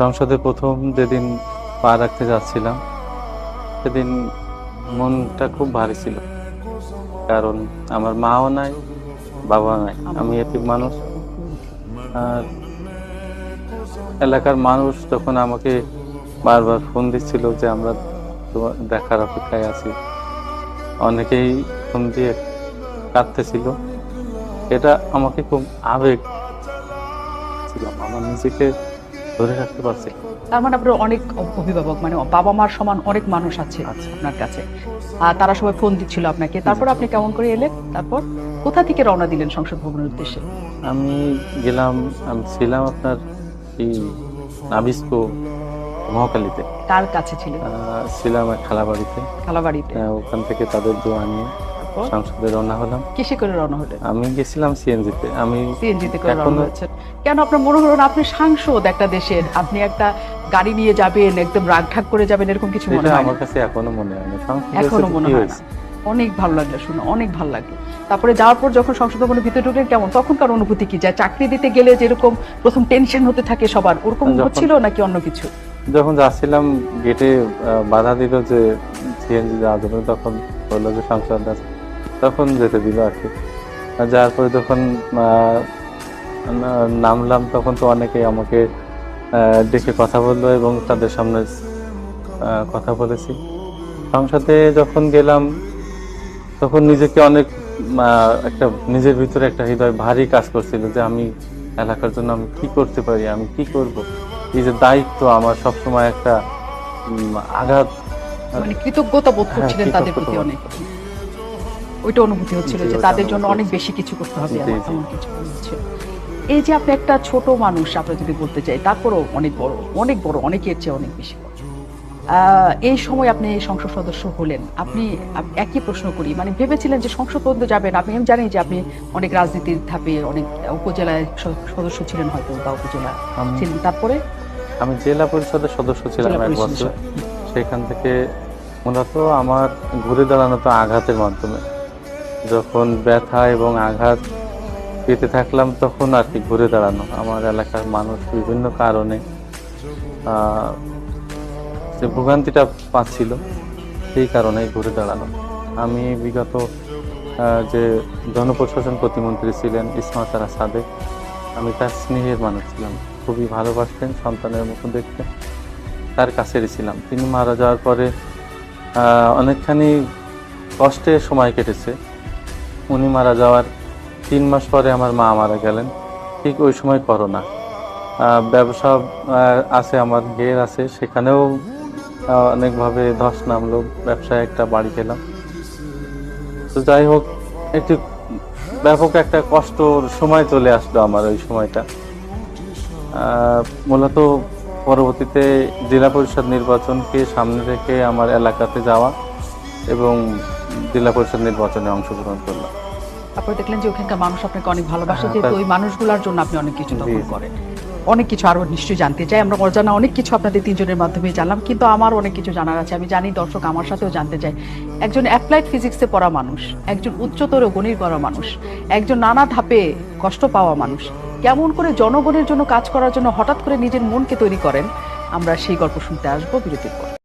সংসদে প্রথম যেদিন পা রাখতে যাচ্ছিলাম সেদিন মনটা খুব ভারী ছিল, কারণ আমার মাও নাই, বাবা নাই, আমি এতিম মানুষ। আর এলাকার মানুষ যখন আমাকে বারবার ফোন দিচ্ছিল যে আমরা তোমার দেখার অপেক্ষায় আছি, অনেকেই ফোন দিয়ে কাঁদতেছিল। এটা আমাকে খুব আবেগ ছিলাম, আমার নিজেকে ধরে রাখতে পারছি। তার মানে আপনার অনেক অভিভাবক, মানে বাবা মার সমান অনেক মানুষ আছে আপনার কাছে, আর তারা সবাই ফোন দিচ্ছিল আপনাকে। তারপর আপনি কেমন করে এলেন? তারপর কোথা থেকে রওনা দিলেন সংসদ ভবনের উদ্দেশ্যে? আমি গেলাম, আমি ছিলাম আপনার এই নাবিস্কো মহাখালীতে। কার কাছে ছিলেন? ছিলাম এক খালাবাড়িতে। খালাবাড়িতে। ওখান থেকে তাদের দোয়া নিয়ে সংসদে রওনা হলাম। কিসে করে রওনা হলেন? আমি গেছিলাম সিএনজিতে। সিএনজিতে করে রওনা হয়েছেন কেন? আপনার মনে হলো না আপনি সাংসদ একটা দেশের, আপনি একটা গাড়ি নিয়ে যাবেন, একদম রাগঢাক করে যাবেন, এরকম কিছু মনে হয় না? আমার কাছে এখনো মনে হয় না। এখনো মনে হয় না? অনেক ভালো লাগলো শুনে, অনেক ভালো লাগলো। তারপরে যাওয়ার পর যখন সংসদ ভবনের ভিতরে ঢুকলেন, কেমন তখনকার অনুভূতি কি? যায় চাকরি দিতে গেলে যেরকম প্রথম টেনশন হতে থাকে সবার, ওরকম হচ্ছিল নাকি অন্য কিছু? যখন যাচ্ছিলাম গেটে বাধা দিল যে সিএনজি যাওয়ার জন্য, তখন বললো যে সংসদ আছে, তখন যেতে দিল আর কি। যাওয়ার পরে যখন নামলাম তখন তো অনেকেই আমাকে ডেকে কথা বললো এবং তাদের সামনে কথা বলেছি। সংসদে যখন গেলাম তখন নিজেকে অনেক একটা নিজের ভিতরে একটা হৃদয় ভারী কাজ করছিল যে আমি এলাকার জন্য আমি কি করতে পারি, আমি কি করব। এই যে দায়িত্ব আমার সবসময় একটা আঘাত, মানে কৃতজ্ঞতা বোধ করছিলেন তাদের প্রতি অনেক, ওইটা অনুভূতি হচ্ছিল যে তাদের জন্য অনেক বেশি কিছু করতে হবে এমন কিছু হচ্ছে। এই যে আপনি একটা ছোট মানুষ, আমরা যদি বলতে চাই, তারপরও অনেক বড়, অনেক বড়, অনেকের চেয়ে অনেক বেশি বড়। এই সময় আপনি সংসদ সদস্য হলেন, আপনি একই প্রশ্ন করি, মানে ভেবেছিলেন যে সংসদ পর্যন্ত যাবেন? আমি জানি যে আপনি অনেক রাজনীতির ধাপে অনেক উপজেলায় সদস্য ছিলেন হয়তো, বা উপজেলা ছিলেন। তারপরে আমি জেলা পরিষদের সদস্য ছিলাম এক বছর। সেখান থেকে মূলত আমার ঘুরে দাঁড়ানো তো আঘাতের মাধ্যমে, যখন ব্যথা এবং আঘাত পেতে থাকলাম তখন আর কি ঘুরে দাঁড়ানো। আমার এলাকার মানুষ বিভিন্ন কারণে যে ভোগান্তিটা পাচ্ছিল, সেই কারণেই ঘুরে দাঁড়ানো। আমি বিগত যে জনপ্রশাসন প্রতিমন্ত্রী ছিলেন ইসমাত আরা সাদেক, আমি তার স্নেহের মানুষ ছিলাম, খুবই ভালোবাসতেন, সন্তানের মতো দেখতেন, তার কাছেরই ছিলাম। তিনি মারা যাওয়ার পরে অনেকখানি কষ্টে সময় কেটেছে। উনি মারা যাওয়ার 3 মাস পরে আমার মা মারা গেলেন, ঠিক ওই সময় করোনা। ব্যবসা আছে, আমার ঘের আছে, সেখানেও অনেকভাবে ধস নামলো, ব্যবসায় একটা বাড়ি পেলাম। তো যাই হোক, একটি ব্যাপক একটা কষ্টর সময় চলে আসলো আমার ওই সময়টা। মূলত পরবর্তীতে জেলা পরিষদ নির্বাচনকে সামনে রেখে আমার এলাকাতে যাওয়া এবং জেলা পরিষদ নির্বাচনে অংশগ্রহণ করলাম। তারপরে দেখলেন যে ওখানকার মানুষ আপনাকে অনেক ভালোবাসে, যেহেতু ওই মানুষগুলোর জন্য আপনি অনেক কিছু তখন করেন। অনেক কিছু আরো নিশ্চয়ই জানতে চাই, আমরা অজানা অনেক কিছু আপনাদের তিনজনের মাধ্যমে জানলাম, কিন্তু আমার অনেক কিছু জানার আছে। আমি জানি দর্শক আমার সাথেও জানতে চাই, একজন অ্যাপ্লাইড ফিজিক্সে পড়া মানুষ, একজন উচ্চতর গণিত করা মানুষ, একজন নানা ধাপে কষ্ট পাওয়া মানুষ, কেমন করে জনগণের জন্য কাজ করার জন্য হঠাৎ করে নিজের মনকে তৈরি করেন, আমরা সেই গল্প শুনতে আসবো বিরতির পর।